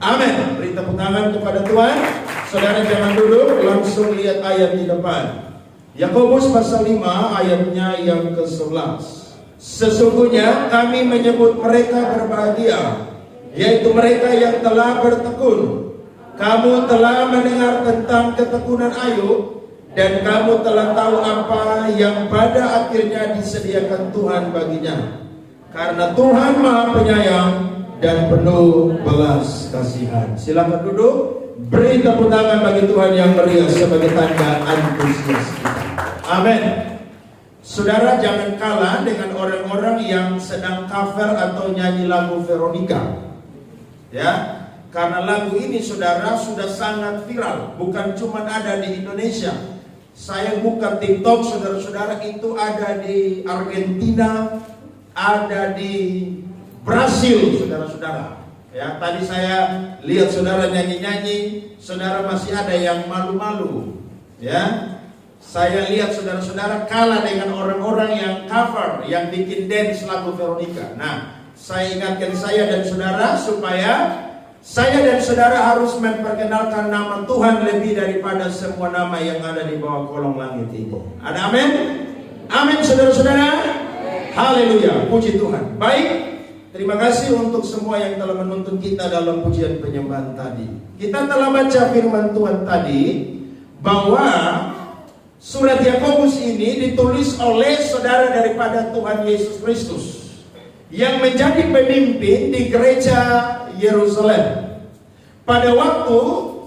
Amin. Beri tepuk tangan kepada Tuhan. Saudara jangan duduk, langsung lihat ayat di depan. Yakobus pasal 5 ayatnya yang ke-11. Sesungguhnya kami menyebut mereka berbahagia, yaitu mereka yang telah bertekun. Kamu telah mendengar tentang ketekunan Ayub, dan kamu telah tahu apa yang pada akhirnya disediakan Tuhan baginya. Karena Tuhan Maha Penyayang dan penuh belas kasihan. Silakan duduk. Beri tepuk tangan bagi Tuhan yang meriah sebagai tanda antusias kita. Amin. Saudara jangan kalah dengan orang-orang yang sedang cover atau nyanyi lagu Veronica. Ya, karena lagu ini saudara sudah sangat viral. Bukan cuma ada di Indonesia. Saya buka TikTok, saudara-saudara, itu ada di Argentina, ada di Brasil, saudara-saudara. Ya, tadi saya lihat saudara nyanyi-nyanyi, saudara masih ada yang malu-malu. Ya, saya lihat saudara-saudara kalah dengan orang-orang yang cover, yang bikin dance lagu Veronica. Nah, saya ingatkan saya dan saudara supaya saya dan saudara harus memperkenalkan nama Tuhan lebih daripada semua nama yang ada di bawah kolong langit ini. Ada amin? Amin saudara-saudara. Haleluya, puji Tuhan. Baik. Terima kasih untuk semua yang telah menuntun kita dalam pujian penyembahan tadi. Kita telah baca firman Tuhan tadi bahwa surat Yakobus ini ditulis oleh saudara daripada Tuhan Yesus Kristus yang menjadi pemimpin di gereja Yerusalem. Pada waktu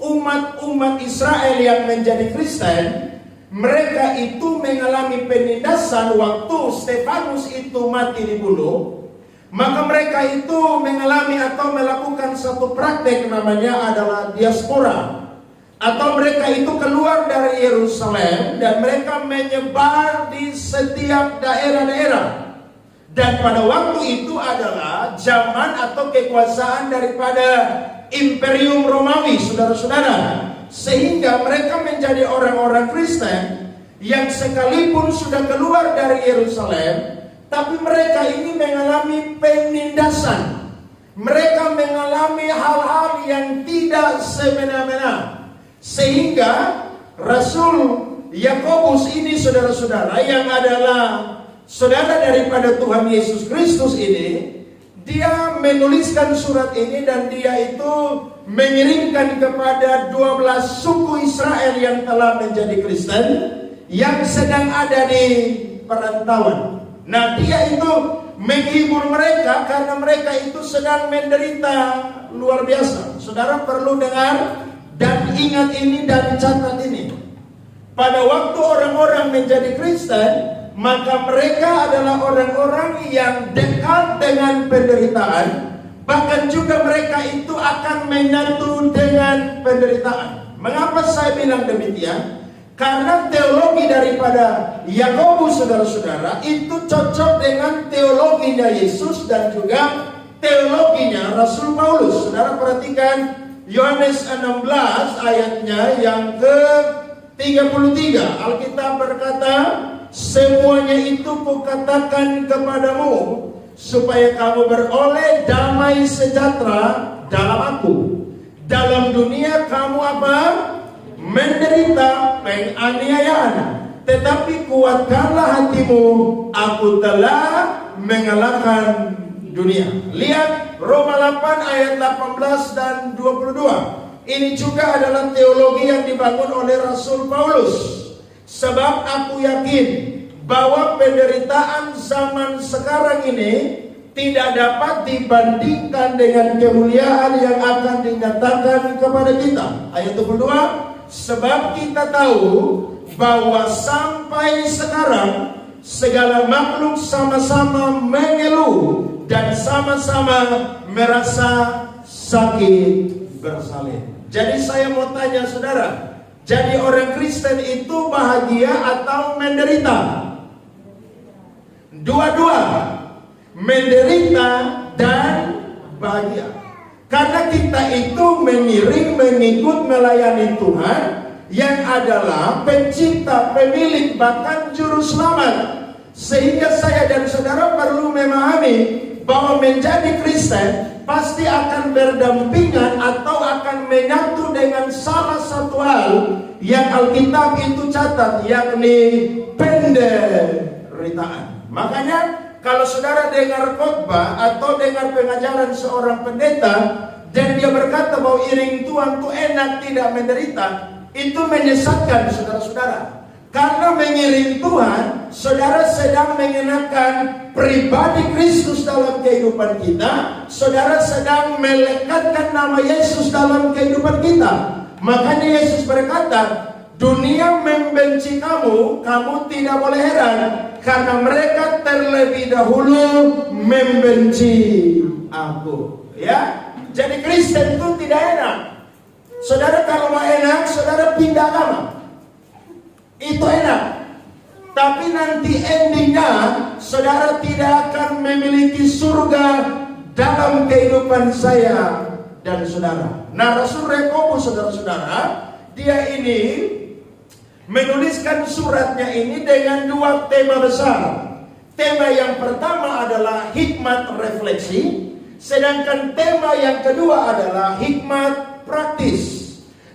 umat-umat Israel yang menjadi Kristen, mereka itu mengalami penindasan waktu Stefanus itu mati dibunuh. Maka mereka itu mengalami atau melakukan satu praktek namanya adalah diaspora. Atau mereka itu keluar dari Yerusalem dan mereka menyebar di setiap daerah-daerah. Dan pada waktu itu adalah zaman atau kekuasaan daripada Imperium Romawi, saudara-saudara. Sehingga mereka menjadi orang-orang Kristen yang sekalipun sudah keluar dari Yerusalem, tapi mereka ini mengalami penindasan. Mereka mengalami hal-hal yang tidak semena-mena. Sehingga Rasul Yakobus ini saudara-saudara yang adalah saudara daripada Tuhan Yesus Kristus ini, dia menuliskan surat ini dan dia itu mengirimkan kepada 12 suku Israel yang telah menjadi Kristen yang sedang ada di perantauan. Nah, dia itu menghibur mereka karena mereka itu sedang menderita luar biasa. Saudara perlu dengar dan ingat ini dan catat ini. Pada waktu orang-orang menjadi Kristen, maka mereka adalah orang-orang yang dekat dengan penderitaan. Bahkan juga mereka itu akan menyatu dengan penderitaan. Mengapa saya bilang demikian? Karena teologi daripada Yakobus saudara-saudara itu cocok dengan teologinya Yesus dan juga teologinya Rasul Paulus. Saudara perhatikan Yohanes 16 ayatnya yang ke-33. Alkitab berkata, semuanya itu kukatakan kepadamu supaya kamu beroleh damai sejahtera dalam aku. Dalam dunia kamu apa? Menderita penganiayaan, tetapi kuatkanlah hatimu, aku telah mengalahkan dunia. Lihat Roma 8 ayat 18 dan 22. Ini juga adalah teologi yang dibangun oleh Rasul Paulus. Sebab aku yakin bahwa penderitaan zaman sekarang ini tidak dapat dibandingkan dengan kemuliaan yang akan dinyatakan kepada kita. Ayat 22. Sebab kita tahu bahwa sampai sekarang segala makhluk sama-sama mengeluh dan sama-sama merasa sakit bersalin. Jadi saya mau tanya saudara, jadi orang Kristen itu bahagia atau menderita? Dua-dua, menderita dan bahagia. Karena kita itu mengikut melayani Tuhan yang adalah pencipta, pemilik, bahkan juru selamat. Sehingga saya dan saudara perlu memahami bahwa menjadi Kristen pasti akan berdampingan atau yang Alkitab itu catat, yakni penderitaan. Makanya kalau saudara dengar khotbah atau dengar pengajaran seorang pendeta dan dia berkata bahwa iring Tuhan itu enak tidak menderita, itu menyesatkan saudara-saudara. Karena mengiring Tuhan, saudara sedang mengenakan pribadi Kristus dalam kehidupan kita. Saudara sedang melekatkan nama Yesus dalam kehidupan kita. Makanya Yesus berkata, dunia membenci kamu, kamu tidak boleh heran. Karena mereka terlebih dahulu membenci aku. Ya, jadi Kristen itu tidak enak. Saudara kalau mau enak, saudara pindah agama. Itu enak. Tapi nanti endingnya saudara tidak akan memiliki surga dalam kehidupan saya dan saudara. Nah, Rasul Yakobus, saudara-saudara, dia ini menuliskan suratnya ini dengan dua tema besar. Tema yang pertama adalah hikmat refleksi, sedangkan tema yang kedua adalah hikmat praktis.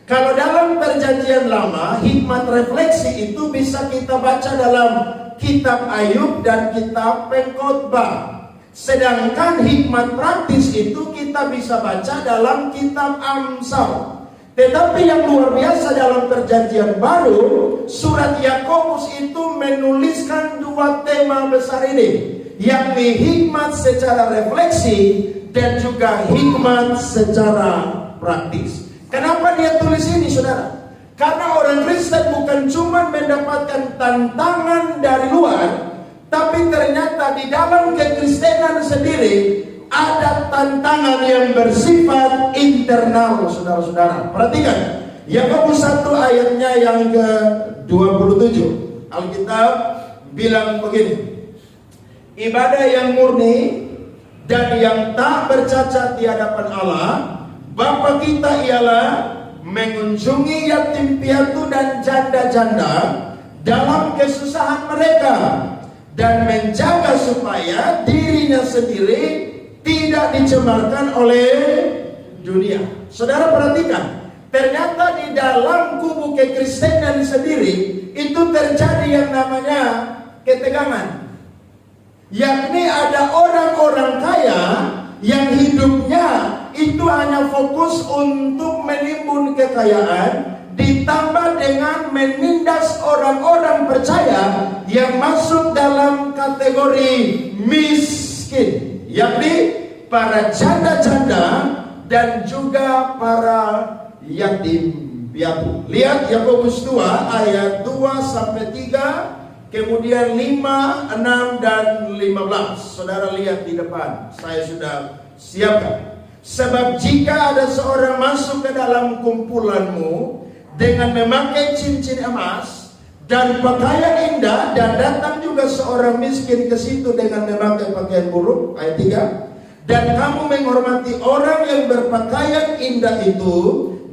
Kalau dalam perjanjian lama, hikmat refleksi itu bisa kita baca dalam kitab Ayub dan kitab Pengkhotbah. Sedangkan hikmat praktis itu kita bisa baca dalam kitab Amsal. Tetapi yang luar biasa dalam perjanjian baru, surat Yakobus itu menuliskan dua tema besar ini, yakni hikmat secara refleksi dan juga hikmat secara praktis. Kenapa dia tulis ini, saudara? Karena orang Kristen bukan cuma mendapatkan tantangan dari luar, tapi ternyata di dalam kekristenan sendiri ada tantangan yang bersifat internal, saudara-saudara. Perhatikan, Yakobus 1 ayatnya yang ke-27. Alkitab bilang begini, ibadah yang murni dan yang tak bercacat di hadapan Allah Bapa kita ialah mengunjungi yatim piatu dan janda-janda dalam kesusahan mereka dan menjaga supaya dirinya sendiri tidak dicemarkan oleh dunia. Saudara perhatikan, ternyata di dalam kubu kekristenan sendiri itu terjadi yang namanya ketegangan. Yakni ada orang-orang kaya yang hidupnya itu hanya fokus untuk menimbun kekayaan, ditambah dengan menindas orang-orang percaya yang masuk dalam kategori miskin, yakni para janda-janda dan juga para yatim piatu. Lihat Yakobus 2 ayat 2 sampai 3, kemudian 5, 6 dan 15. Saudara lihat di depan, saya sudah siapkan. Sebab jika ada seorang masuk ke dalam kumpulanmu dengan memakai cincin emas dan pakaian indah, dan datang juga seorang miskin ke situ dengan memakai pakaian buruk, ayat 3, dan kamu menghormati orang yang berpakaian indah itu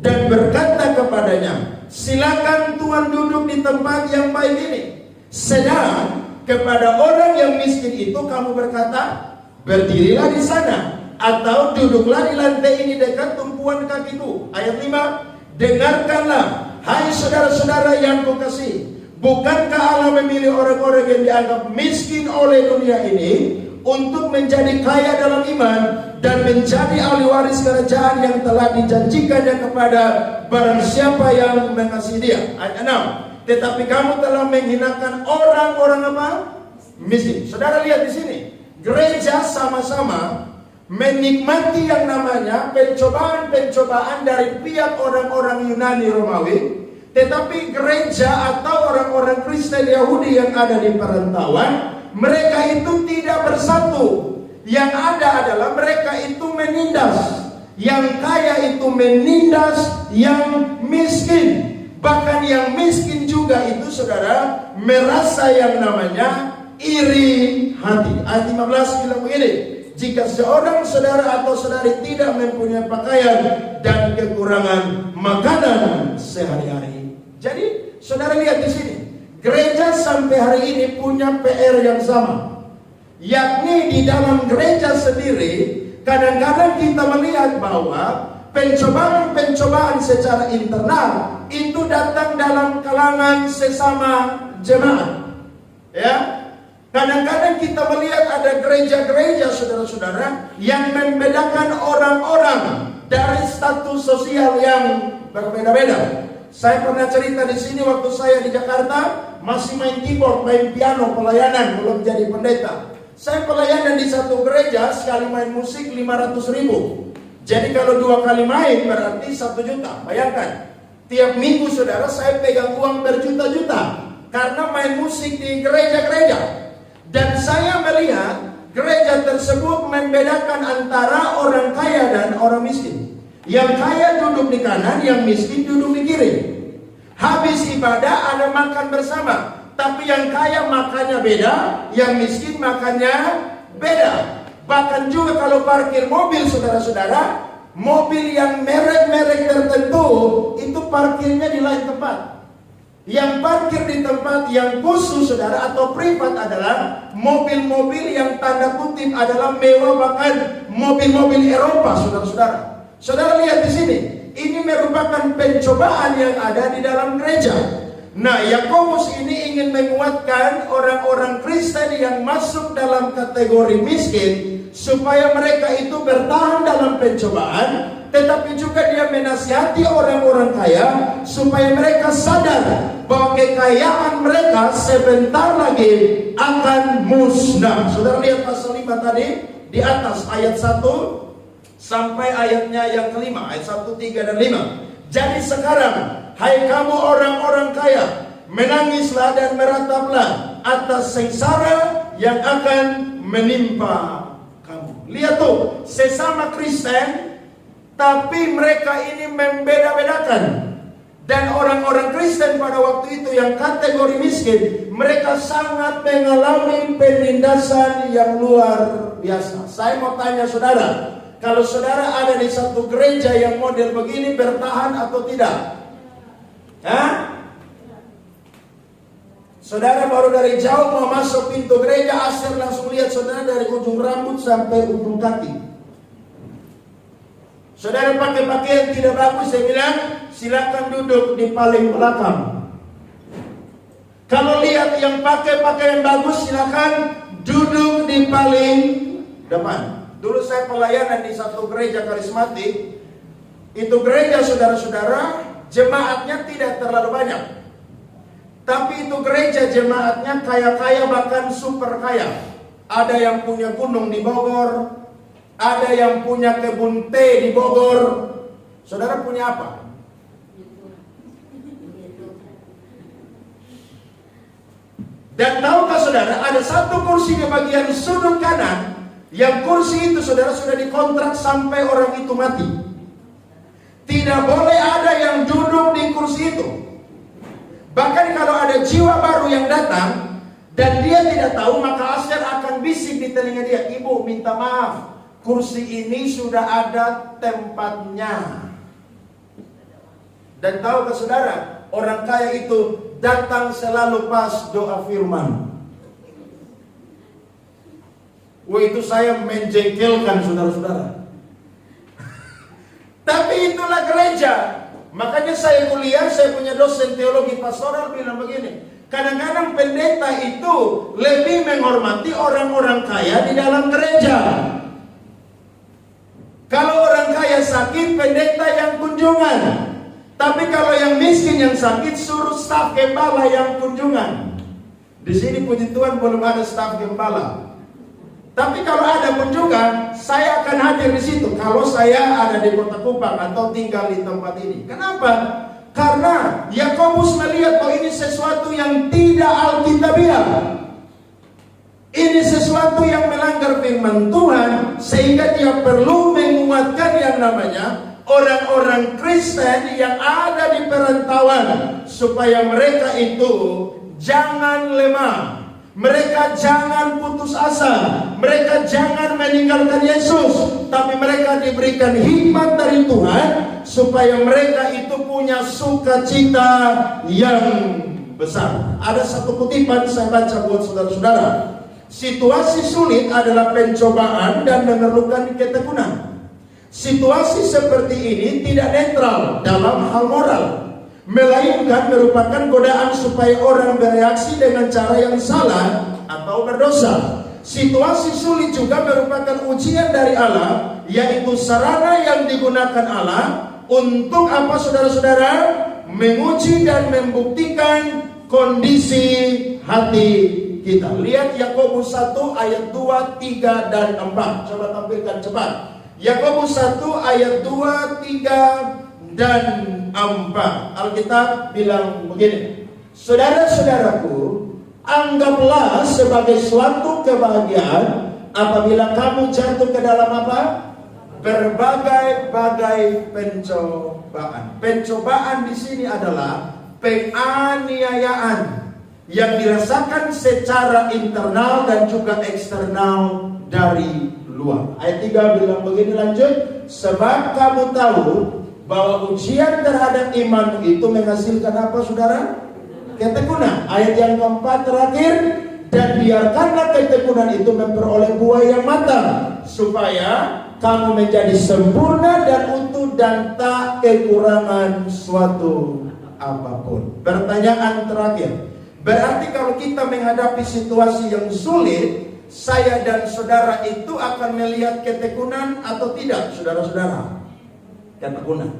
dan berkata kepadanya, silakan Tuhan duduk di tempat yang baik ini. Sedang kepada orang yang miskin itu kamu berkata, berdirilah di sana atau duduklah di lantai ini dekat tumpuan kakiku. Ayat 5, dengarkanlah hai saudara-saudara yang kukasihi, bukankah Allah memilih orang-orang yang dianggap miskin oleh dunia ini untuk menjadi kaya dalam iman dan menjadi ahli waris kerajaan yang telah dijanjikannya kepada barang siapa yang mengasihi dia. Ayat 6, tetapi kamu telah menghinakan orang-orang apa? Miskin. Saudara lihat di sini, gereja sama-sama menikmati yang namanya pencobaan-pencobaan dari pihak orang-orang Yunani Romawi, tetapi gereja atau orang-orang Kristen Yahudi yang ada di perantauan, mereka itu tidak bersatu. Yang ada adalah mereka itu menindas, yang kaya itu menindas yang miskin. Bahkan yang miskin juga itu, saudara, merasa yang namanya iri hati. Ayat 15 bilang begini, jika seorang saudara atau saudari tidak mempunyai pakaian dan kekurangan makanan sehari-hari. Jadi saudara lihat di sini, gereja sampai hari ini punya PR yang sama, yakni di dalam gereja sendiri kadang-kadang kita melihat bahwa pencobaan secara internal itu datang dalam kalangan sesama jemaat. Ya, kadang-kadang kita melihat ada gereja-gereja, saudara-saudara, yang membedakan orang-orang dari status sosial yang berbeda-beda. Saya pernah cerita di sini waktu saya di Jakarta masih main keyboard, main piano, pelayanan, belum jadi pendeta. Saya pelayanan di satu gereja, sekali main musik 500.000. Jadi kalau 2 kali main berarti 1 juta. Bayangkan, tiap minggu saudara saya pegang uang berjuta-juta karena main musik di gereja-gereja. Dan saya melihat gereja tersebut membedakan antara orang kaya dan orang miskin. Yang kaya duduk di kanan, yang miskin duduk di kiri. Habis ibadah ada makan bersama, tapi yang kaya makannya beda, yang miskin makannya beda. Bahkan juga kalau parkir mobil, saudara-saudara, mobil yang merek-merek tertentu itu parkirnya di lain tempat. Yang parkir di tempat yang khusus, saudara, atau privat adalah mobil-mobil yang tanda kutip adalah mewah, bahkan mobil-mobil Eropa, saudara-saudara. Saudara lihat di sini, ini merupakan pencobaan yang ada di dalam gereja. Nah, Yakobus ini ingin menguatkan orang-orang Kristen yang masuk dalam kategori miskin supaya mereka itu bertahan dalam pencobaan, tetapi juga dia menasihati orang-orang kaya supaya mereka sadar bahwa kekayaan mereka sebentar lagi akan musnah. Saudara lihat pasal 5 tadi di atas ayat 1 sampai ayatnya yang kelima, ayat 1, 3, dan 5. Jadi sekarang, hai kamu orang-orang kaya, menangislah dan merataplah atas sengsara yang akan menimpa kamu. Lihat tuh, sesama Kristen, tapi mereka ini membeda-bedakan. Dan orang-orang Kristen pada waktu itu yang kategori miskin, mereka sangat mengalami penindasan yang luar biasa. Saya mau tanya saudara, kalau saudara ada di satu gereja yang model begini, bertahan atau tidak? Hah? Saudara baru dari jauh mau masuk pintu gereja, Aser langsung lihat saudara dari ujung rambut sampai ujung kaki. Saudara pakai pakaian tidak bagus, saya bilang silakan duduk di paling belakang. Kalau lihat yang pakai pakaian bagus, silakan duduk di paling depan. Dulu saya pelayanan di satu gereja karismatik. Itu gereja, saudara-saudara, jemaatnya tidak terlalu banyak. Tapi itu gereja jemaatnya kaya-kaya, bahkan super kaya. Ada yang punya gunung di Bogor, ada yang punya kebun teh di Bogor. Saudara punya apa? Dan tahukah saudara, ada satu kursi di bagian sudut kanan, yang kursi itu saudara sudah dikontrak sampai orang itu mati. Tidak boleh ada yang duduk di kursi itu. Bahkan kalau ada jiwa baru yang datang dan dia tidak tahu, maka Asyar akan bisik di telinga dia, "Ibu minta maaf, kursi ini sudah ada tempatnya." Dan tahukah saudara, orang kaya itu datang selalu pas doa firman. Wah, itu saya menjengkelkan saudara-saudara. Tapi itulah gereja. Makanya saya kuliah, saya punya dosen teologi pastoral bilang begini, kadang-kadang pendeta itu lebih menghormati orang-orang kaya di dalam gereja. Kalau orang kaya sakit, pendeta yang kunjungan. Tapi kalau yang miskin yang sakit, suruh staf gembala yang kunjungan. Di sini puji Tuhan belum ada staf gembala. Tapi kalau ada kunjungan, saya akan hadir di situ. Kalau saya ada di Kota Kupang atau tinggal di tempat ini. Kenapa? Karena Yakobus melihat bahwa ini sesuatu yang tidak alkitabiah. Ini sesuatu yang melanggar firman Tuhan, sehingga dia perlu menguatkan yang namanya orang-orang Kristen yang ada di perantauan, supaya mereka itu jangan lemah. Mereka jangan putus asa, mereka jangan meninggalkan Yesus, tapi mereka diberikan hikmat dari Tuhan supaya mereka itu punya sukacita yang besar. Ada satu kutipan saya baca buat saudara-saudara. Situasi sulit adalah pencobaan dan memerlukan ketekunan. Situasi seperti ini tidak netral dalam hal moral, melainkan merupakan godaan supaya orang bereaksi dengan cara yang salah atau berdosa. Situasi sulit juga merupakan ujian dari Allah, yaitu sarana yang digunakan Allah untuk apa, saudara-saudara? Menguji dan membuktikan kondisi hati kita. Lihat Yakobus 1 ayat 2, 3, dan 4. Coba tampilkan cepat. Yakobus 1 ayat 2, 3, dan 4. Alkitab bilang begini. Saudara-saudaraku, anggaplah sebagai suatu kebahagiaan apabila kamu jatuh ke dalam apa? Berbagai-bagai pencobaan. Pencobaan di sini adalah penganiayaan yang dirasakan secara internal dan juga eksternal dari luar. Ayat 3 bilang begini, lanjut. Sebab kamu tahu bahwa ujian terhadap iman itu menghasilkan apa, saudara? Ketekunan. Ayat yang keempat terakhir, dan biarkanlah ketekunan itu memperoleh buah yang matang, supaya kamu menjadi sempurna dan utuh dan tak kekurangan suatu apapun. Pertanyaan terakhir, berarti kalau kita menghadapi situasi yang sulit, saya dan saudara itu akan melihat ketekunan atau tidak, saudara-saudara? Ketekunan.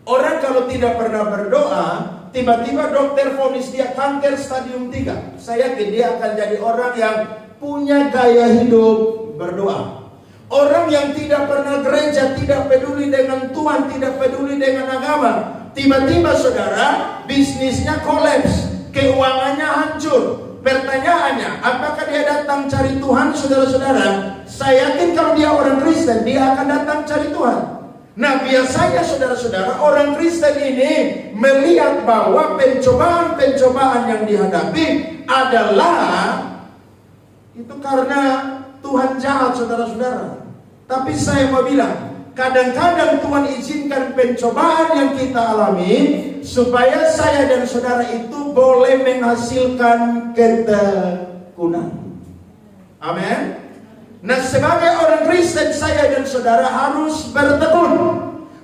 Orang kalau tidak pernah berdoa, tiba-tiba dokter vonis dia kanker stadium 3. Saya yakin dia akan jadi orang yang punya gaya hidup berdoa. Orang yang tidak pernah gereja, tidak peduli dengan Tuhan, tidak peduli dengan agama, tiba-tiba saudara, bisnisnya kolaps, keuangannya hancur. Pertanyaannya, apakah dia datang cari Tuhan, saudara-saudara? Saya yakin kalau dia orang Kristen, dia akan datang cari Tuhan. Nah, biasanya saudara-saudara, orang Kristen ini melihat bahwa pencobaan-pencobaan yang dihadapi adalah itu karena Tuhan jahat, saudara-saudara. Tapi saya mau bilang, kadang-kadang Tuhan izinkan pencobaan yang kita alami supaya saya dan saudara itu boleh menghasilkan ketekunan. Amin. Nah, sebagai orang Kristen, saya dan saudara harus bertekun.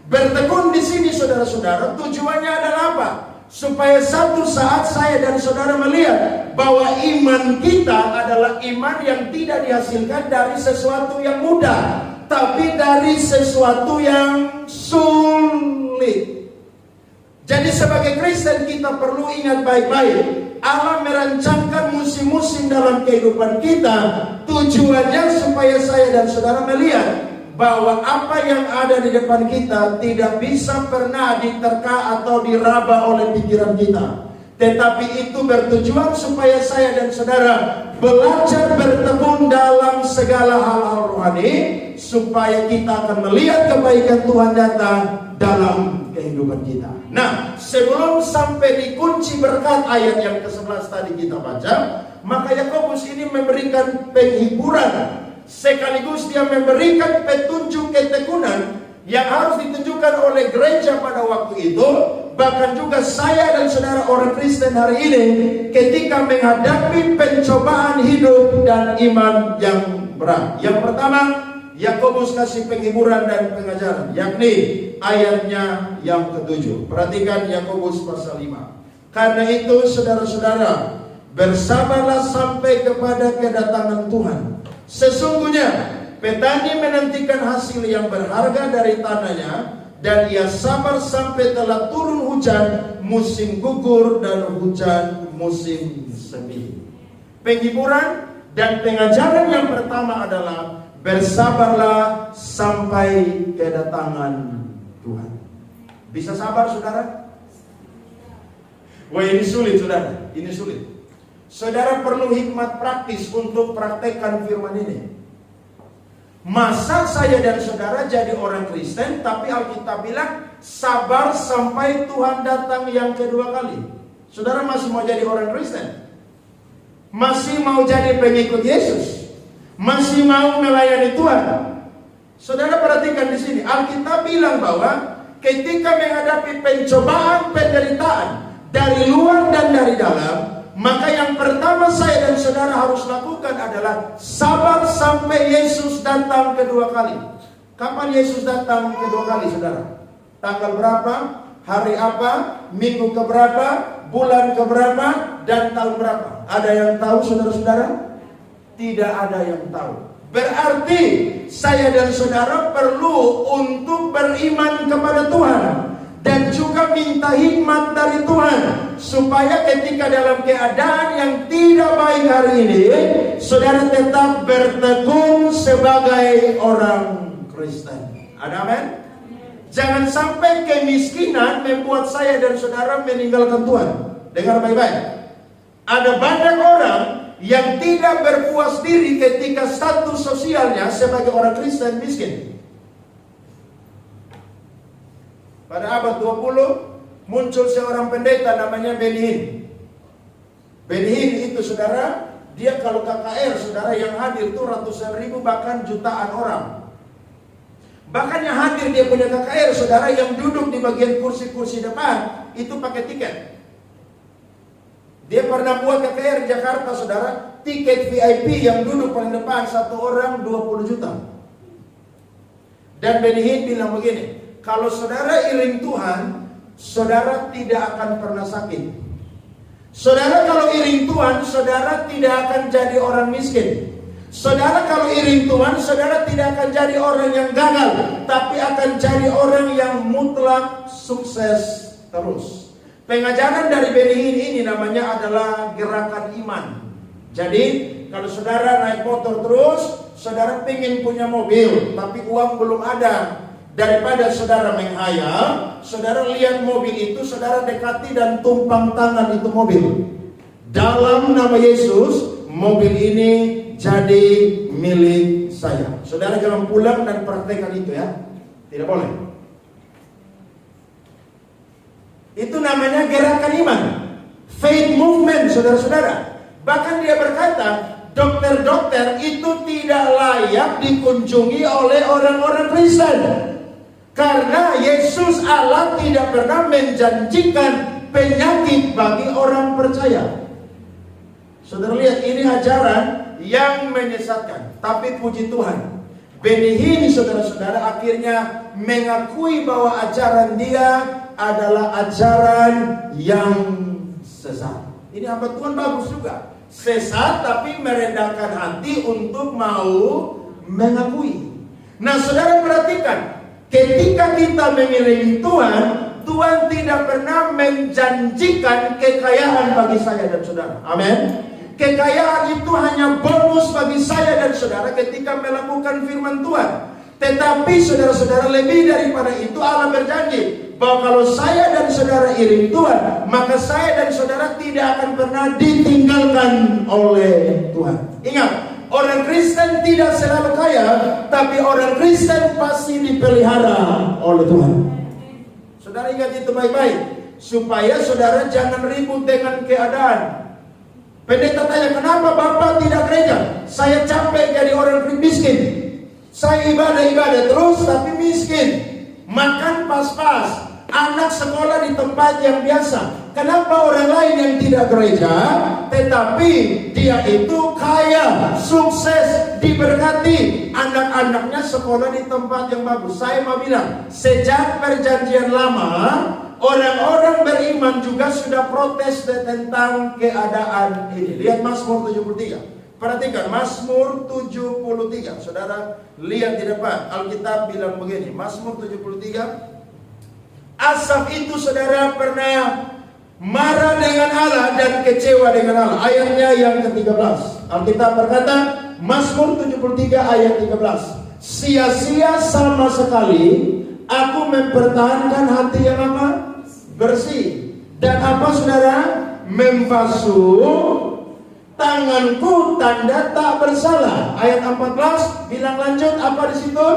Bertekun di sini, saudara-saudara, tujuannya adalah apa? Supaya satu saat saya dan saudara melihat bahwa iman kita adalah iman yang tidak dihasilkan dari sesuatu yang mudah, tapi dari sesuatu yang sulit. Jadi sebagai Kristen kita perlu ingat baik-baik, Allah merancangkan musim-musim dalam kehidupan kita, tujuannya supaya saya dan saudara melihat bahwa apa yang ada di depan kita tidak bisa pernah diterka atau diraba oleh pikiran kita. Tetapi itu bertujuan supaya saya dan saudara belajar bertekun dalam segala hal-hal rohani, supaya kita akan melihat kebaikan Tuhan datang dalam kehidupan kita. Nah, sebelum sampai di kunci berkat ayat yang ke-11 tadi kita baca, maka Yakobus ini memberikan penghiburan, sekaligus dia memberikan petunjuk ketekunan yang harus ditunjukkan oleh gereja pada waktu itu, bahkan juga saya dan saudara orang Kristen hari ini ketika menghadapi pencobaan hidup dan iman yang berat. Yang pertama, Yakobus kasih penghiburan dan pengajaran, yakni ayatnya yang ke-7. Perhatikan Yakobus pasal 5. Karena itu saudara-saudara, bersabarlah sampai kepada kedatangan Tuhan. Sesungguhnya petani menantikan hasil yang berharga dari tanahnya, dan ia sabar sampai telah turun hujan musim gugur dan hujan musim semi. Penghiburan dan pengajaran yang pertama adalah bersabarlah sampai kedatangan Tuhan. Bisa sabar, saudara? Wah, ini sulit, saudara. Ini sulit. Saudara perlu hikmat praktis untuk praktekkan firman ini. Masa saya dan saudara jadi orang Kristen, tapi Alkitab bilang sabar sampai Tuhan datang yang kedua kali. Saudara masih mau jadi orang Kristen? Masih mau jadi pengikut Yesus? Masih mau melayani Tuhan? Saudara perhatikan di sini, Alkitab bilang bahwa ketika menghadapi pencobaan, penderitaan dari luar dan dari dalam, maka yang pertama saya dan saudara harus lakukan adalah sabar sampai Yesus datang kedua kali. Kapan Yesus datang kedua kali, saudara? Tanggal berapa? Hari apa? Minggu keberapa? Bulan keberapa? Dan tahun berapa? Ada yang tahu, saudara-saudara? Tidak ada yang tahu. Berarti saya dan saudara perlu untuk beriman kepada Tuhan dan juga minta hikmat dari Tuhan, supaya ketika dalam keadaan yang tidak baik hari ini, saudara tetap bertekun sebagai orang Kristen. Ada amin? Jangan sampai kemiskinan membuat saya dan saudara meninggalkan Tuhan. Dengar baik-baik. Ada banyak orang yang tidak berpuas diri ketika status sosialnya sebagai orang Kristen miskin. Pada abad 20 muncul seorang pendeta namanya Benny Hinn. Benny Hinn itu, saudara, dia kalau KKR, saudara, yang hadir itu ratusan ribu bahkan jutaan orang. Bahkan yang hadir dia punya KKR, saudara, yang duduk di bagian kursi-kursi depan itu pakai tiket. Dia pernah buat KKR di Jakarta, saudara, tiket VIP yang duduk paling depan satu orang 20 juta. Dan Benny Hinn bilang begini, kalau saudara iring Tuhan, saudara tidak akan pernah sakit. Saudara kalau iring Tuhan, saudara tidak akan jadi orang miskin. Saudara kalau iring Tuhan, saudara tidak akan jadi orang yang gagal, tapi akan jadi orang yang mutlak sukses terus. Pengajaran dari Benny Hinn ini namanya adalah gerakan iman. Jadi kalau saudara naik motor terus, saudara pengen punya mobil, tapi uang belum ada. Daripada saudara menghayal, saudara lihat mobil itu, saudara dekati dan tumpang tangan itu mobil. Dalam nama Yesus, mobil ini jadi milik saya. Saudara jangan pulang dan praktekkan itu ya. Tidak boleh. Itu namanya gerakan iman. Faith movement, saudara-saudara. Bahkan dia berkata, dokter-dokter itu tidak layak dikunjungi oleh orang-orang Kristen. Karena Yesus Allah tidak pernah menjanjikan penyakit bagi orang percaya. Saudara lihat, ini ajaran yang menyesatkan. Tapi puji Tuhan, Benny Hinn, saudara-saudara, akhirnya mengakui bahwa ajaran dia adalah ajaran yang sesat. Ini hamba Tuhan bagus juga. Sesat tapi merendahkan hati untuk mau mengakui. Nah, saudara perhatikan, ketika kita mengelilingi Tuhan, Tuhan tidak pernah menjanjikan kekayaan bagi saya dan saudara. Amin. Kekayaan itu hanya bonus bagi saya dan saudara ketika melakukan firman Tuhan. Tetapi saudara-saudara, lebih daripada itu Allah berjanji bahwa kalau saya dan saudara iring Tuhan, maka saya dan saudara tidak akan pernah ditinggalkan oleh Tuhan. Ingat, orang Kristen tidak selalu kaya, tapi orang Kristen pasti dipelihara oleh Tuhan. Saudara ingat itu baik-baik, supaya saudara jangan ribut dengan keadaan. Pendeta tanya, kenapa Bapak tidak gereja? Saya capek jadi orang miskin. Saya ibadah terus tapi miskin. Makan pas-pas, anak sekolah di tempat yang biasa. Kenapa orang lain yang tidak gereja, tetapi dia itu kaya, sukses, diberkati, anak-anaknya sekolah di tempat yang bagus? Saya mau bilang, sejak perjanjian lama, orang-orang beriman juga sudah protes tentang keadaan ini. Lihat Mazmur 73. Perhatikan Mazmur 73. Saudara lihat di depan, Alkitab bilang begini, Mazmur 73. Asaf itu, saudara, pernah marah dengan Allah dan kecewa dengan Allah. Ayatnya yang ke-13. Alkitab berkata, Mazmur 73 ayat 13. Sia-sia sama sekali aku mempertahankan hati yang apa? Bersih. Dan apa, saudara? Membasuh tanganku tanda tak bersalah. Ayat 14 bilang lanjut apa di situ?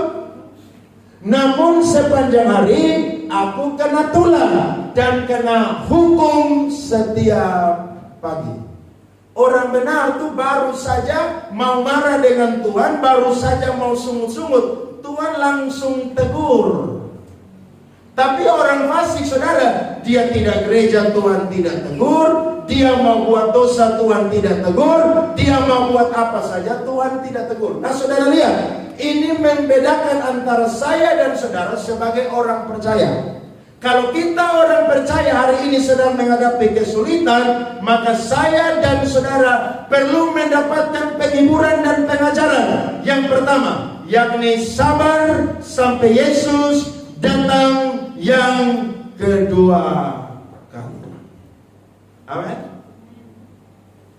Namun sepanjang hari aku kena tulah dan kena hukum setiap pagi. Orang benar itu baru saja mau marah dengan Tuhan, baru saja mau sungut-sungut, Tuhan langsung tegur. Tapi orang fasik, saudara, dia tidak gereja, Tuhan tidak tegur. Dia mau buat dosa, Tuhan tidak tegur. Dia mau buat apa saja, Tuhan tidak tegur. Nah, saudara lihat, Ini membedakan antara saya dan saudara sebagai orang percaya. Kalau kita orang percaya hari ini sedang menghadapi kesulitan, maka saya dan saudara perlu mendapatkan penghiburan dan pengajaran. Yang pertama, yakni sabar sampai Yesus datang yang kedua kali. Amin.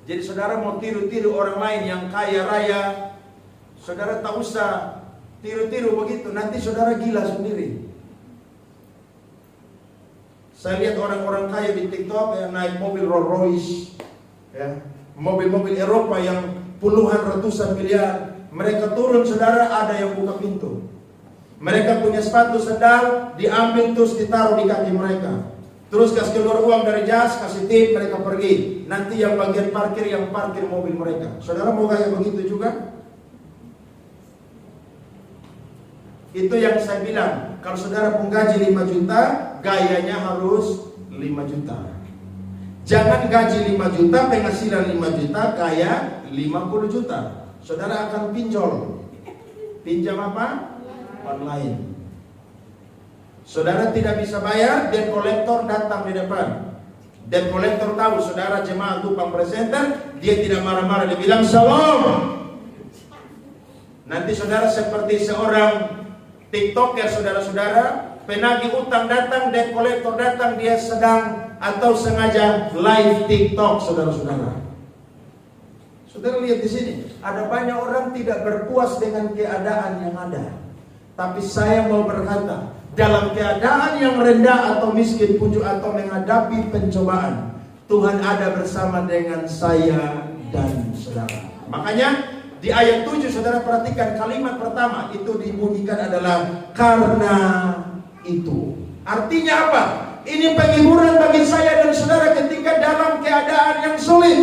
Jadi saudara mau tiru-tiru orang lain yang kaya raya, saudara tak usah tiru-tiru begitu, nanti saudara gila sendiri. Saya lihat orang-orang kaya di TikTok yang naik mobil Rolls Royce, ya, mobil-mobil Eropa yang puluhan ratusan miliar. Mereka turun, saudara, ada yang buka pintu. Mereka punya sepatu sandal, diambil terus ditaruh di kaki mereka. Terus kasih keluar uang dari jas, kasih tip, mereka pergi. Nanti yang bagian parkir, yang parkir mobil mereka. Saudara mau kayak begitu juga? Itu yang saya bilang, kalau saudara pun gaji 5 juta, gayanya harus 5 juta. Jangan gaji 5 juta, penghasilan 5 juta, gaya 50 juta. Saudara akan pinjol. Pinjam apa? Online. Saudara tidak bisa bayar, debt collector datang di depan. Debt collector tahu saudara jemaat Tupang Presenter, dia tidak marah-marah, dia bilang shalom. Nanti saudara seperti seorang TikToker, saudara-saudara, penagih utang datang, debt collector datang, dia sedang atau sengaja live TikTok, saudara-saudara. Saudara lihat di sini, ada banyak orang tidak berpuas dengan keadaan yang ada. Tapi saya mau berkata, dalam keadaan yang rendah atau miskin pun atau menghadapi pencobaan, Tuhan ada bersama dengan saya dan saudara. Makanya di ayat 7 saudara perhatikan kalimat pertama itu dibunyikan adalah karena itu. Artinya apa? Ini penghiburan bagi saya dan saudara ketika dalam keadaan yang sulit.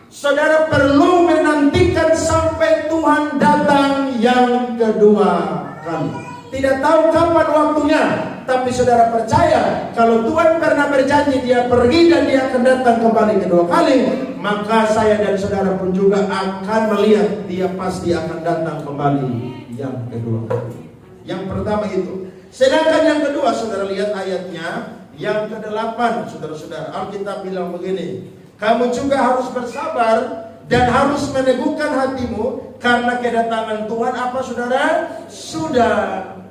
Saudara perlu menantikan sampai Tuhan datang yang kedua kali. Tidak tahu kapan waktunya, tapi saudara percaya kalau Tuhan pernah berjanji dia pergi dan dia akan datang kembali kedua kali, maka saya dan saudara pun juga akan melihat dia pasti akan datang kembali yang kedua kali. Yang pertama itu. Sedangkan yang kedua, saudara lihat ayatnya yang ke-8, saudara-saudara. Alkitab bilang begini, kamu juga harus bersabar dan harus meneguhkan hatimu karena kedatangan Tuhan apa saudara? Sudah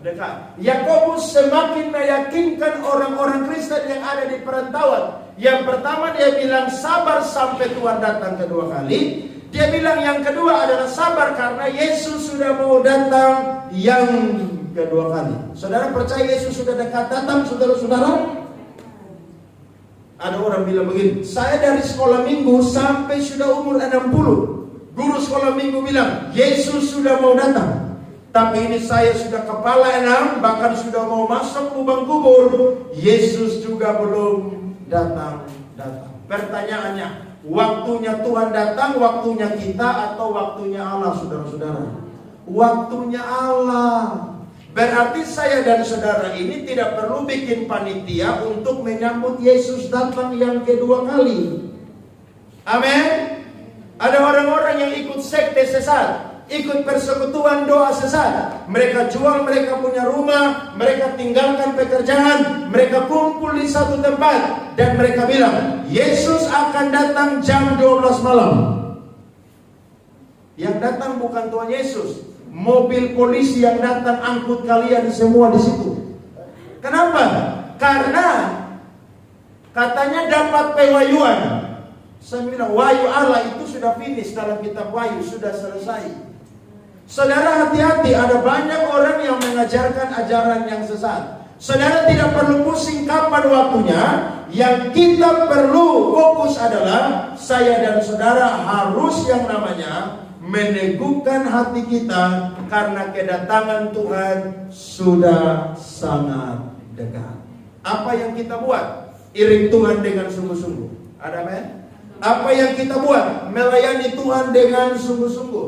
dekat. Yakobus semakin meyakinkan orang-orang Kristen yang ada di perantauan. Yang pertama dia bilang sabar sampai Tuhan datang kedua kali. Dia bilang yang kedua adalah sabar karena Yesus sudah mau datang yang kedua kali. Saudara percaya Yesus sudah dekat datang, saudara-saudara? Ada orang bilang begini, saya dari sekolah minggu sampai sudah umur 60. Guru sekolah minggu bilang, Yesus sudah mau datang. Tapi ini saya sudah kepala 6, bahkan sudah mau masuk lubang kubur. Yesus juga belum datang. Pertanyaannya, waktunya Tuhan datang, waktunya kita atau waktunya Allah, saudara-saudara? Waktunya Allah. Berarti saya dan saudara ini tidak perlu bikin panitia untuk menyambut Yesus datang yang kedua kali. Amin. Ada orang-orang yang ikut sekte sesat, ikut persekutuan doa sesat. Mereka jual mereka punya rumah, mereka tinggalkan pekerjaan, mereka kumpul di satu tempat dan mereka bilang, Yesus akan datang jam 12 malam. Yang datang bukan Tuhan Yesus. Mobil polisi yang datang angkut kalian semua di situ. Kenapa? Karena katanya dapat pewahyuan. Saya bilang wahyu Allah itu sudah finish dalam kitab Wahyu, sudah selesai. Saudara hati-hati, ada banyak orang yang mengajarkan ajaran yang sesat. Saudara tidak perlu pusing kapan waktunya. Yang kita perlu fokus adalah saya dan saudara harus yang namanya meneguhkan hati kita karena kedatangan Tuhan sudah sangat dekat. Apa yang kita buat? Iring Tuhan dengan sungguh-sungguh. Ada men? Apa yang kita buat? Melayani Tuhan dengan sungguh-sungguh.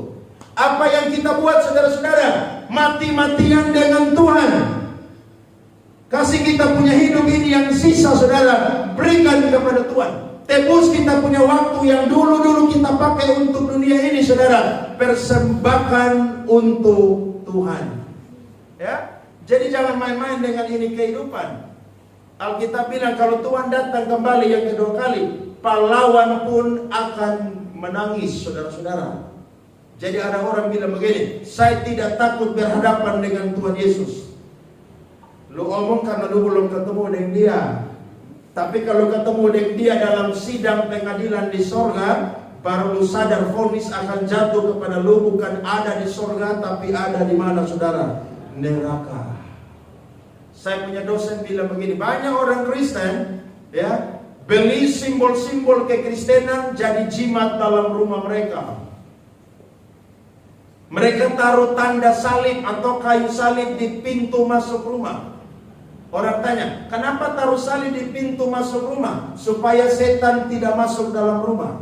Apa yang kita buat saudara-saudara? Mati-matian dengan Tuhan. Kasih kita punya hidup ini yang sisa saudara, berikan kepada Tuhan. Tebus kita punya waktu yang dulu-dulu kita pakai untuk dunia ini saudara, persembahkan untuk Tuhan. Ya, jadi jangan main-main dengan ini kehidupan. Alkitab bilang kalau Tuhan datang kembali yang kedua kali, pahlawan pun akan menangis, saudara-saudara. Jadi ada orang bilang begini, saya tidak takut berhadapan dengan Tuhan Yesus. Lu omong karena lu belum ketemu dengan dia. Tapi kalau ketemu dengan dia dalam sidang pengadilan di sorga, baru lu sadar vonis akan jatuh kepada lu, bukan ada di sorga, tapi ada di mana, saudara? Neraka. Saya punya dosen bilang begini, banyak orang Kristen ya beli simbol-simbol kekristenan jadi jimat dalam rumah mereka. Mereka taruh tanda salib atau kayu salib di pintu masuk rumah. Orang tanya, kenapa taruh salib di pintu masuk rumah? Supaya setan tidak masuk dalam rumah.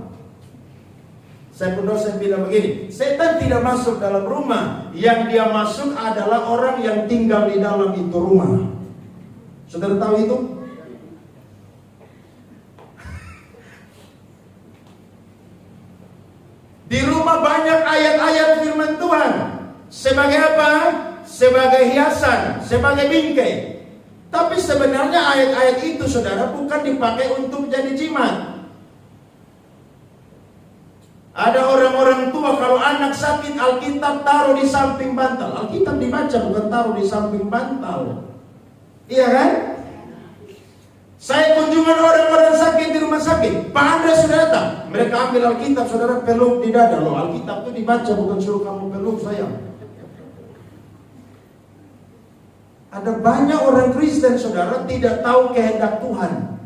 Saya pun dosen bilang begini, setan tidak masuk dalam rumah. Yang dia masuk adalah orang yang tinggal di dalam itu rumah. Saudara tahu itu? Di rumah banyak ayat-ayat firman Tuhan. Sebagai apa? Sebagai hiasan, sebagai bingkai. Tapi sebenarnya ayat-ayat itu, saudara, bukan dipakai untuk jadi jimat. Ada orang-orang tua kalau anak sakit, Alkitab taruh di samping bantal. Alkitab dibaca, bukan taruh di samping bantal. Iya kan? Saya kunjungan orang-orang sakit di rumah sakit. Pak Andres sudah datang. Mereka ambil Alkitab, saudara, peluk di dada. Loh, Alkitab itu dibaca, bukan suruh kamu peluk saya. Ada banyak orang Kristen, saudara, tidak tahu kehendak Tuhan.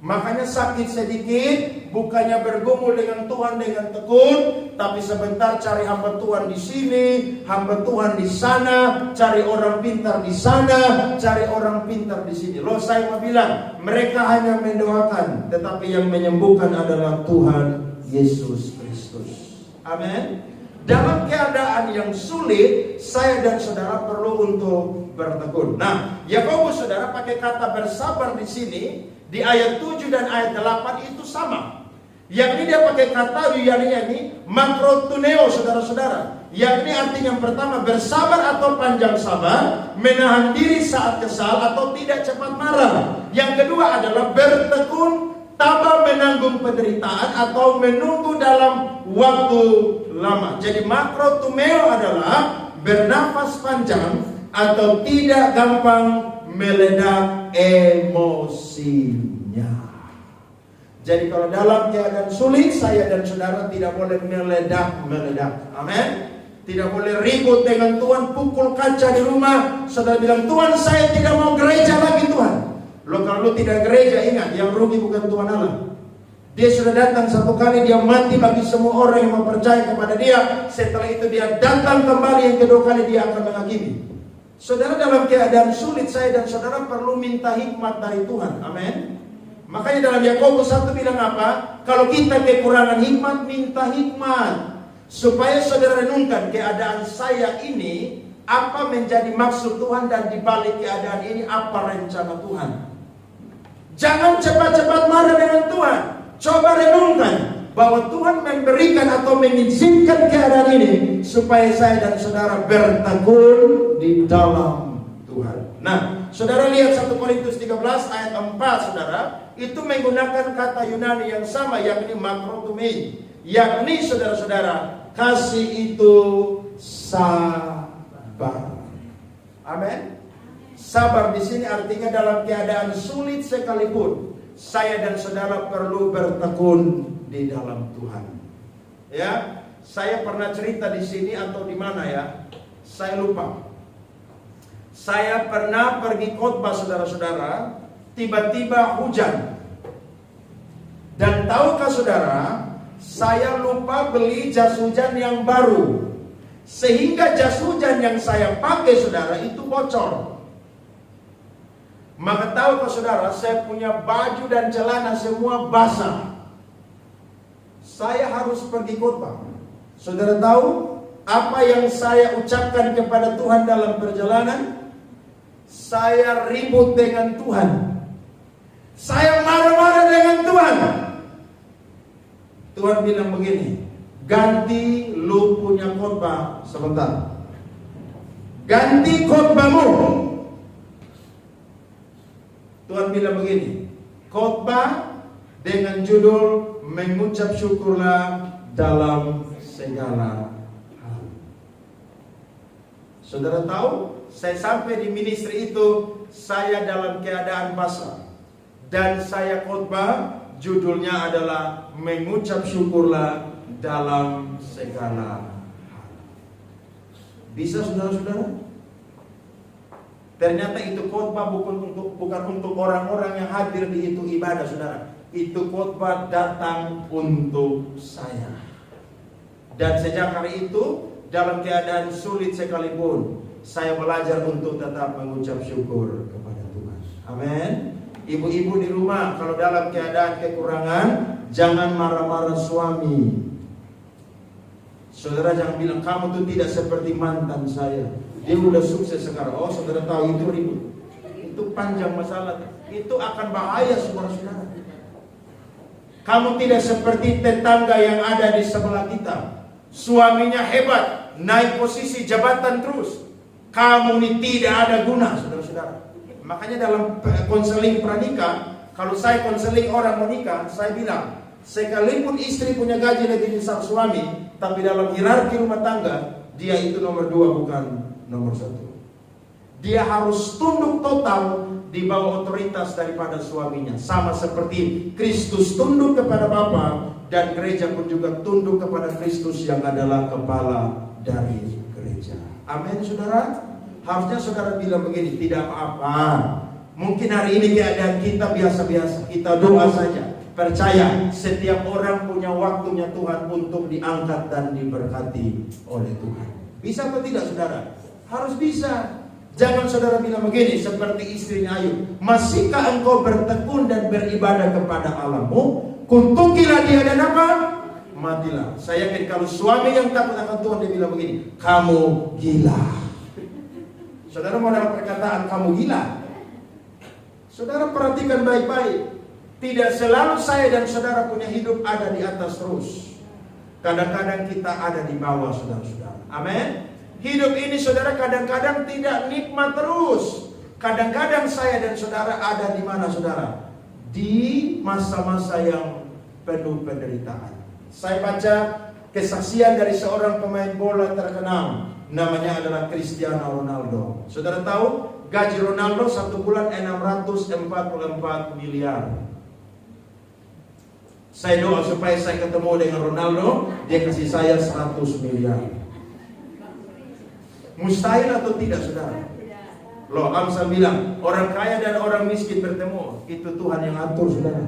Makanya sakit sedikit, bukannya bergumul dengan Tuhan dengan tekun, tapi sebentar cari hamba Tuhan di sini, hamba Tuhan di sana, cari orang pintar di sana, cari orang pintar di sini. Loh, saya mau bilang, mereka hanya mendoakan, tetapi yang menyembuhkan adalah Tuhan Yesus Kristus. Amin. Dalam keadaan yang sulit, saya dan saudara perlu untuk bertekun. Nah, Yakobus, saudara, pakai kata bersabar di sini. Di ayat 7 dan ayat 8 itu sama. Yakni dia pakai kata yakni makrotuneo, saudara-saudara. Yakni artinya yang pertama bersabar atau panjang sabar, menahan diri saat kesal atau tidak cepat marah. Yang kedua adalah bertekun, tabah menanggung penderitaan atau menunggu dalam waktu lama. Jadi makrotumeo adalah bernafas panjang atau tidak gampang meledak emosinya. Jadi kalau dalam keadaan sulit, saya dan saudara tidak boleh meledak. Amin. Tidak boleh ribut dengan Tuhan, pukul kaca di rumah. Saudara bilang, Tuhan, saya tidak mau gereja lagi, Tuhan. Loh, kalau lu tidak gereja, ingat, yang rugi bukan Tuhan Allah. Dia sudah datang satu kali, dia mati bagi semua orang yang mau percaya kepada dia. Setelah itu dia datang kembali yang kedua kali, dia akan menghakimi. Saudara, dalam keadaan sulit, saya dan saudara perlu minta hikmat dari Tuhan. Amin. Makanya dalam Yakobus 1 bilang apa? Kalau kita kekurangan hikmat, minta hikmat. Supaya saudara renungkan keadaan saya ini, apa menjadi maksud Tuhan, dan dibalik keadaan ini apa rencana Tuhan. Jangan cepat-cepat marah dengan Tuhan. Coba renungkan bahwa Tuhan memberikan atau mengizinkan keadaan ini supaya saya dan saudara bertekun di dalam Tuhan. Nah, saudara lihat 1 Korintus 13 ayat 4, saudara, itu menggunakan kata Yunani yang sama, yakni makrotumei. Yakni, saudara-saudara, kasih itu sabar. Amin. Sabar di sini artinya dalam keadaan sulit sekalipun, saya dan saudara perlu bertekun di dalam Tuhan. Ya, saya pernah cerita di sini atau di mana ya? Saya lupa. Saya pernah pergi khotbah, saudara-saudara, tiba-tiba hujan. Dan tahukah saudara, saya lupa beli jas hujan yang baru. Sehingga jas hujan yang saya pakai, saudara, itu bocor. Maka tahukah saudara, saya punya baju dan celana semua basah. Saya harus pergi khotbah. Saudara tahu apa yang saya ucapkan kepada Tuhan dalam perjalanan? Saya ribut dengan Tuhan. Saya marah-marah dengan Tuhan. Tuhan bilang begini, ganti lu punya khotbah sebentar. ganti khotbahmu. Tuhan bilang begini, khotbah dengan judul mengucap syukurlah dalam segala hal. Saudara tahu, saya sampai di ministry itu, saya dalam keadaan basah. Dan saya khotbah, judulnya adalah mengucap syukurlah dalam segala hal. Bisa saudara-saudara? Ternyata itu khotbah bukan untuk orang-orang yang hadir di itu ibadah, saudara. Itu khotbah datang untuk saya. Dan sejak hari itu, dalam keadaan sulit sekalipun, saya belajar untuk tetap mengucap syukur kepada Tuhan. Amin. Ibu-ibu di rumah, kalau dalam keadaan kekurangan, jangan marah-marah suami. Saudara jangan bilang, kamu tuh tidak seperti mantan saya, dia udah sukses sekarang. Oh, saudara tahu itu ribut. Itu panjang masalah. Itu akan bahaya, saudara-saudara. Kamu tidak seperti tetangga yang ada di sebelah kita. Suaminya hebat, naik posisi jabatan terus. Kamu ini tidak ada guna, saudara-saudara. Makanya dalam konseling pranikah, kalau saya konseling orang mau nikah, saya bilang, sekalipun istri punya gaji lebih besar suami, tapi dalam hierarki rumah tangga, dia itu nomor 2 bukan nomor 1. Dia harus tunduk total di bawah otoritas daripada suaminya. Sama seperti Kristus tunduk kepada Bapa, dan gereja pun juga tunduk kepada Kristus yang adalah kepala dari gereja. Amin, saudara. Harusnya saudara bilang begini, tidak apa-apa. Mungkin hari ini keadaan kita biasa-biasa, kita doa saja. Percaya, setiap orang punya waktunya Tuhan untuk diangkat dan diberkati oleh Tuhan. Bisa atau tidak, saudara? Harus bisa. Jangan saudara bilang begini, seperti istrinya Ayub, masihkah engkau bertekun dan beribadah kepada Allahmu? Kutukilah dia dan apa? Matilah. Saya yakin kalau suami yang takut akan Tuhan, dia bilang begini, kamu gila. Saudara mau dapat perkataan kamu gila? Saudara perhatikan baik-baik. Tidak selalu saya dan saudara punya hidup ada di atas terus. Kadang-kadang kita ada di bawah, saudara-saudara. Amin. Hidup ini, saudara, kadang-kadang tidak nikmat terus. Kadang-kadang saya dan saudara ada di mana, saudara? Di masa-masa yang penuh penderitaan. Saya baca kesaksian dari seorang pemain bola terkenal. Namanya adalah Cristiano Ronaldo. Saudara tahu, gaji Ronaldo 1 bulan 644 miliar. Saya doa supaya saya ketemu dengan Ronaldo, dia kasih saya 100 miliar. Mustahil atau tidak, saudara? Loh, Amsal bilang, orang kaya dan orang miskin bertemu. Itu Tuhan yang atur, saudara.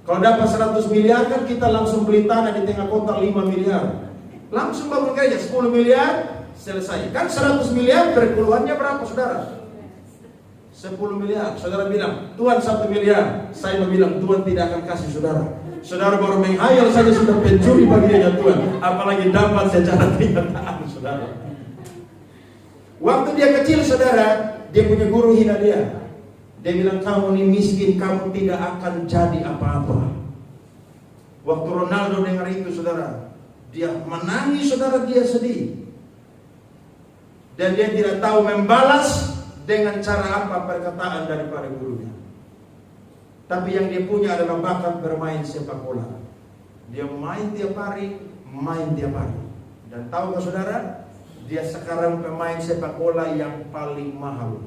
Kalau dapat 100 miliar kan kita langsung beli tanah di tengah kota 5 miliar. Langsung bangun gereja 10 miliar, selesai. Kan 100 miliar perpuluhannya berapa, saudara? 10 miliar. Saudara bilang, Tuhan 1 miliar. Saya mau bilang, Tuhan tidak akan kasih saudara. Saudara baru menghayal saja sudah pencuri bagiannya Tuhan. Apalagi dapat secara kenyataan, saudara. Waktu dia kecil, saudara, dia punya guru hina dia. Dia bilang, kamu ini miskin, kamu tidak akan jadi apa-apa. Waktu Ronaldo dengar itu, saudara, dia menangis, saudara, dia sedih. Dan dia tidak tahu membalas dengan cara apa perkataan daripada gurunya. Tapi yang dia punya adalah bakat bermain sepak bola. Dia main tiap hari. Dan tahukah saudara, dia sekarang pemain sepak bola yang paling mahal.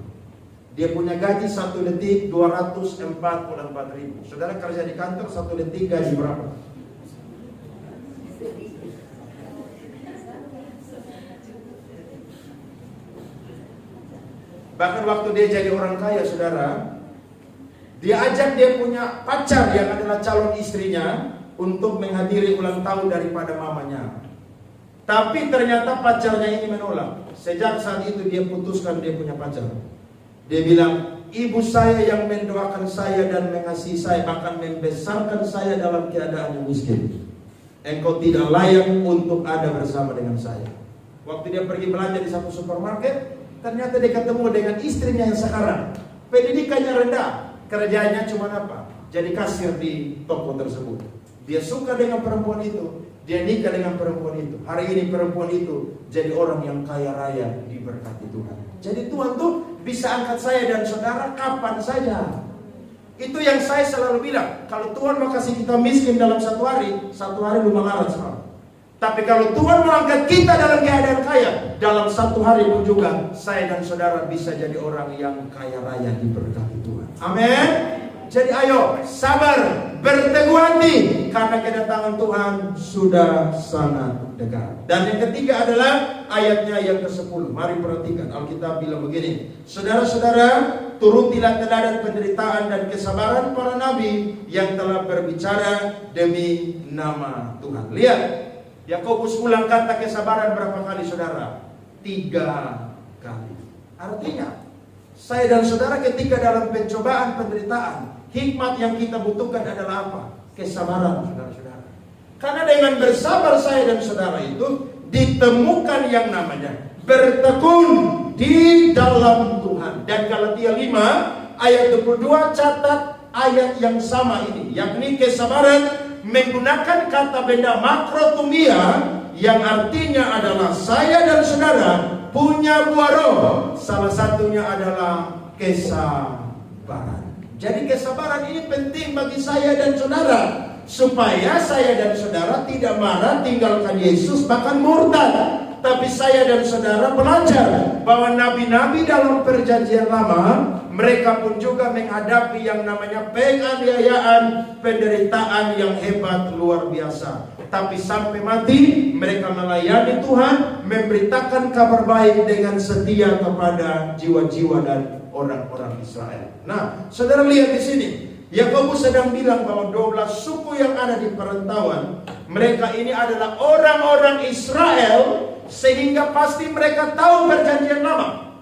Dia punya gaji 1 detik 244.000. Saudara kerja di kantor 1 detik gaji berapa? Bahkan waktu dia jadi orang kaya, saudara, dia ajak dia punya pacar yang adalah calon istrinya untuk menghadiri ulang tahun daripada mamanya. Tapi ternyata pacarnya ini menolak. Sejak saat itu dia putuskan dia punya pacar. Dia bilang, ibu saya yang mendoakan saya dan mengasihi saya, bahkan membesarkan saya dalam keadaan yang miskin. Engkau tidak layak untuk ada bersama dengan saya. Waktu dia pergi belanja di satu supermarket, ternyata dia ketemu dengan istrinya yang sekarang. Pendidikannya rendah, kerjanya cuma apa? Jadi kasir di toko tersebut. Dia suka dengan perempuan itu, dia nikah dengan perempuan itu. Hari ini perempuan itu jadi orang yang kaya raya, diberkati Tuhan. Jadi Tuhan tuh bisa angkat saya dan saudara kapan saja. Itu yang saya selalu bilang. Kalau Tuhan mau kasih kita miskin dalam satu hari lumayan sekali. Tapi kalau Tuhan mau angkat kita dalam keadaan kaya, dalam satu hari pun juga saya dan saudara bisa jadi orang yang kaya raya, diberkati Tuhan. Amin. Jadi ayo sabar, berteguh hati, karena kedatangan Tuhan sudah sangat dekat. Dan yang ketiga adalah ayatnya yang ke-10. Mari perhatikan, Alkitab bilang begini: saudara-saudara, turutilah teladan penderitaan dan kesabaran para nabi yang telah berbicara demi nama Tuhan. Lihat, Yakobus ulang kata kesabaran berapa kali, saudara? 3 kali. Artinya, saya dan saudara ketika dalam pencobaan, penderitaan, hikmat yang kita butuhkan adalah apa? Kesabaran, saudara-saudara. Karena dengan bersabar saya dan saudara itu ditemukan yang namanya bertekun di dalam Tuhan. Dan Galatia 5 ayat 22 catat ayat yang sama ini, yakni kesabaran menggunakan kata benda makrotumia yang artinya adalah saya dan saudara punya buah roh. Salah satunya adalah kesabaran. Jadi kesabaran ini penting bagi saya dan saudara, supaya saya dan saudara tidak marah tinggalkan Yesus bahkan murtad. Tapi saya dan saudara belajar bahwa nabi-nabi dalam perjanjian lama, mereka pun juga menghadapi yang namanya penganiayaan, penderitaan yang hebat luar biasa. Tapi sampai mati mereka melayani Tuhan, memberitakan kabar baik dengan setia kepada jiwa-jiwa dan orang-orang Israel. Nah, saudara lihat di sini, Yakobus sedang bilang bahwa 12 suku yang ada di perantauan, mereka ini adalah orang-orang Israel, sehingga pasti mereka tahu perjanjian lama.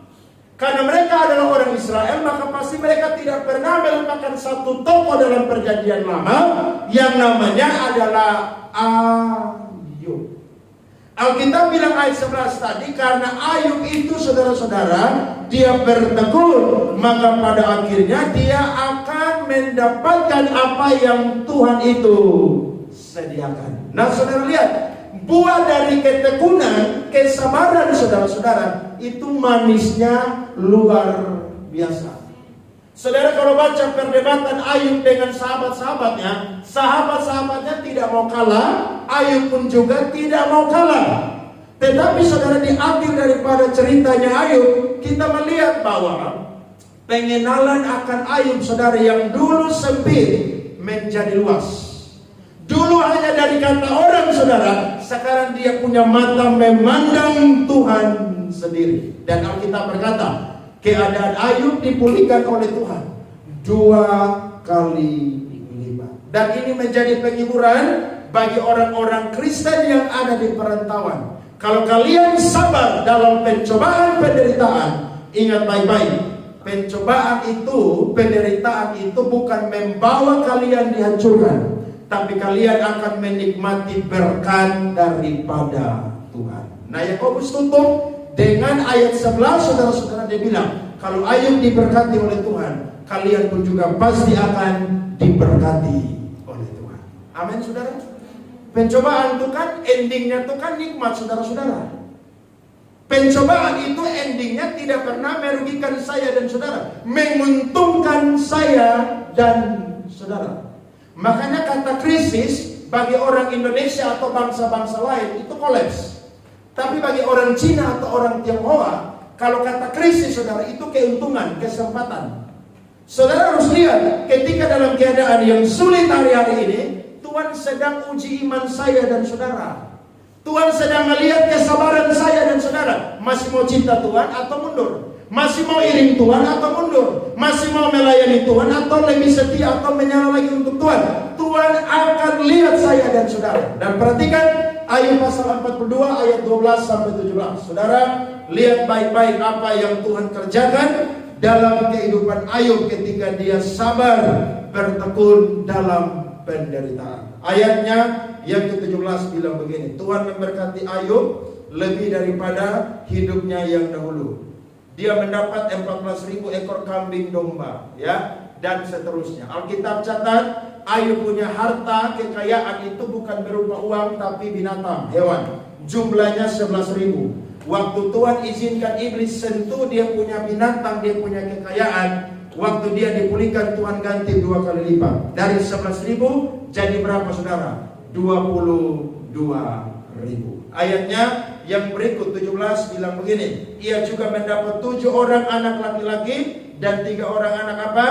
Karena mereka adalah orang Israel, maka pasti mereka tidak pernah melupakan satu tokoh dalam perjanjian lama yang namanya adalah Ayub. Alkitab bilang ayat 11 tadi, karena Ayub itu saudara-saudara, dia bertekun, maka pada akhirnya dia akan mendapatkan apa yang Tuhan itu sediakan. Nah, saudara lihat, buah dari ketekunan, kesabaran saudara-saudara, itu manisnya luar biasa. Saudara kalau baca perdebatan Ayub dengan sahabat-sahabatnya, sahabat-sahabatnya tidak mau kalah, Ayub pun juga tidak mau kalah. Tetapi saudara, di akhir daripada ceritanya Ayub, kita melihat bahwa pengenalan akan Ayub, saudara, yang dulu sempit menjadi luas. Dulu hanya dari kata orang, saudara, sekarang dia punya mata memandang Tuhan sendiri. Dan Alkitab berkata, keadaan Ayub dipulihkan oleh Tuhan 2 kali lipat. Dan ini menjadi penghiburan bagi orang-orang Kristen yang ada di perantauan. Kalau kalian sabar dalam pencobaan, penderitaan, ingat baik-baik, pencobaan itu, penderitaan itu bukan membawa kalian dihancurkan, tapi kalian akan menikmati berkat daripada Tuhan. Nah, Yakobus tutup dengan ayat 11, saudara-saudara, dia bilang, kalau Ayub diberkati oleh Tuhan, kalian pun juga pasti akan diberkati oleh Tuhan. Amin, saudara. Pencobaan itu kan endingnya itu kan nikmat, saudara-saudara. Pencobaan itu endingnya tidak pernah merugikan saya dan saudara, menguntungkan saya dan saudara. Makanya kata krisis bagi orang Indonesia atau bangsa-bangsa lain itu kolaps. Tapi bagi orang Cina atau orang Tionghoa, kalau kata krisis, saudara, itu keuntungan, kesempatan. Saudara harus lihat, ketika dalam keadaan yang sulit hari-hari ini, Tuhan sedang uji iman saya dan saudara. Tuhan sedang melihat kesabaran saya dan saudara. Masih mau cinta Tuhan atau mundur? Masih mau iring Tuhan atau mundur? Masih mau melayani Tuhan atau lebih setia atau menyala lagi untuk Tuhan? Tuhan akan lihat saya dan saudara. Dan perhatikan Ayub pasal 42 ayat 12 sampai 17. Saudara, lihat baik-baik apa yang Tuhan kerjakan dalam kehidupan Ayub ketika dia sabar bertekun dalam penderitaan. Ayatnya yang ke-17 bilang begini, Tuhan memberkati Ayub lebih daripada hidupnya yang dahulu. Dia mendapat 14.000 ekor kambing domba, ya, dan seterusnya. Alkitab catat, Ayub punya harta kekayaan itu bukan berupa uang tapi binatang, hewan. Jumlahnya 11.000. Waktu Tuhan izinkan iblis sentuh dia punya binatang, dia punya kekayaan, waktu dia dipulihkan Tuhan ganti 2 kali lipat. Dari 11.000 jadi berapa saudara? 22.000. Ayatnya yang berikut 17 bilang begini, ia juga mendapat 7 orang anak laki-laki dan 3 orang anak apa?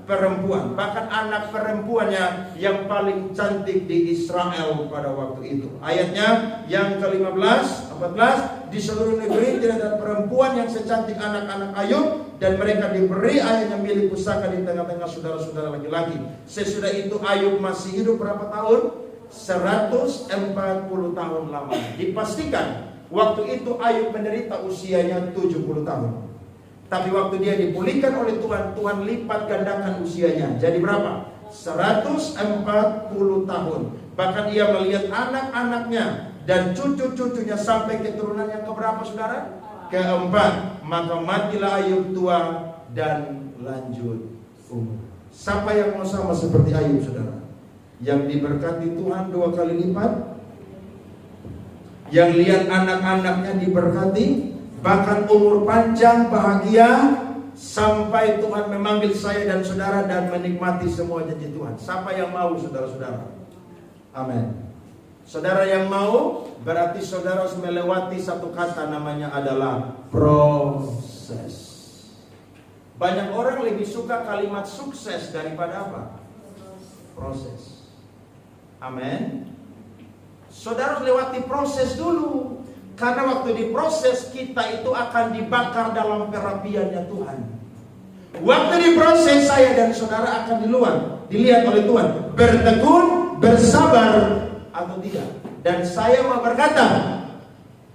Perempuan. Bahkan anak perempuannya yang paling cantik di Israel pada waktu itu. Ayatnya yang ke-15, 14, di seluruh negeri tidak ada perempuan yang secantik anak-anak Ayub, dan mereka diberi ayahnya milik pusaka di tengah-tengah saudara-saudara laki-laki. Sesudah itu Ayub masih hidup berapa tahun? 140 tahun lamanya. Dipastikan waktu itu Ayub menderita usianya 70 tahun. Tapi waktu dia dipulihkan oleh Tuhan, Tuhan lipat gandakan usianya. Jadi berapa? 140 tahun. Bahkan ia melihat anak-anaknya dan cucu-cucunya sampai keturunan yang keberapa saudara? Keempat. Maka matilah Ayub tua dan lanjut umur. Siapa yang mau sama seperti Ayub saudara? Yang diberkati Tuhan 2 kali lipat, yang lihat anak-anaknya diberkati, bahkan umur panjang, bahagia, sampai Tuhan memanggil saya dan saudara dan menikmati semua janji Tuhan. Siapa yang mau saudara-saudara? Amin. Saudara yang mau, berarti saudara harus melewati satu kata, namanya adalah proses. Banyak orang lebih suka kalimat sukses daripada apa? Proses. Amin. Saudara harus lewati proses dulu. Karena waktu diproses kita itu akan dibakar dalam perapiannya Tuhan. Waktu diproses saya dan saudara akan dilihat oleh Tuhan, bertekun, bersabar atau tidak. Dan saya mau berkata,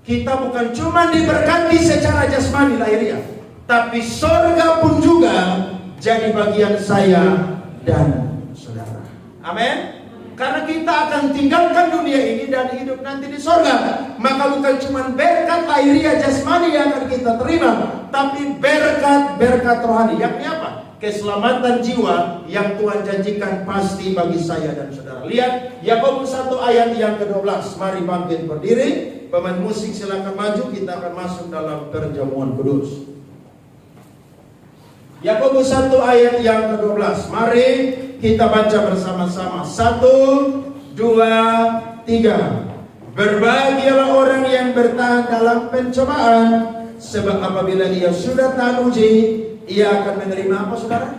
kita bukan cuma diberkati secara jasmani lahiriah, tapi surga pun juga jadi bagian saya dan saudara. Amin. Karena kita akan tinggalkan dunia ini dan hidup nanti di sorga. Maka bukan cuma berkat lahiriah jasmani yang akan kita terima, tapi berkat rohani. Yakni apa? Keselamatan jiwa yang Tuhan janjikan pasti bagi saya dan saudara. Lihat Yakobus 1 ayat yang ke-12. Mari bangkit berdiri. Pemain musik silakan maju. Kita akan masuk dalam perjamuan kudus. Yakobus 1 ayat yang ke-12. Mari kita baca bersama-sama. 1, 2, 3. Berbahagialah orang yang bertahan dalam pencobaan, sebab apabila ia sudah tahan uji, ia akan menerima apa saudara?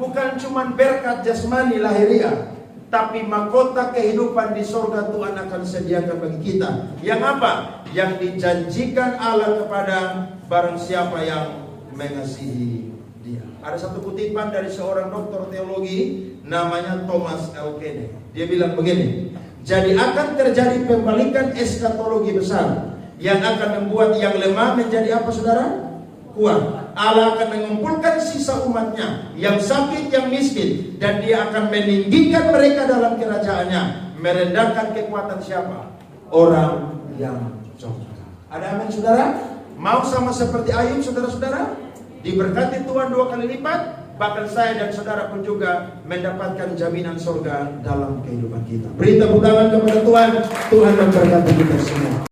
Bukan cuma berkat jasmani lahiriah, tapi mahkota kehidupan di surga Tuhan akan sediakan bagi kita. Yang apa? Yang dijanjikan Allah kepada barang siapa yang mengasihi dia. Ada satu kutipan dari seorang doktor teologi namanya Thomas L. Kennedy. Dia bilang begini, jadi akan terjadi pembalikan eskatologi besar yang akan membuat yang lemah menjadi apa saudara? Kuat. Allah akan mengumpulkan sisa umatnya yang sakit, yang miskin, dan dia akan meninggikan mereka dalam kerajaannya, merendahkan kekuatan siapa? Orang yang jongkok. Ada amin saudara? Mau sama seperti Ayub saudara-saudara? Diberkati Tuhan 2 kali lipat. Bahkan saya dan saudara pun juga mendapatkan jaminan surga dalam kehidupan kita. Beri tepuk tangan kepada Tuhan. Tuhan memberkati kita semua.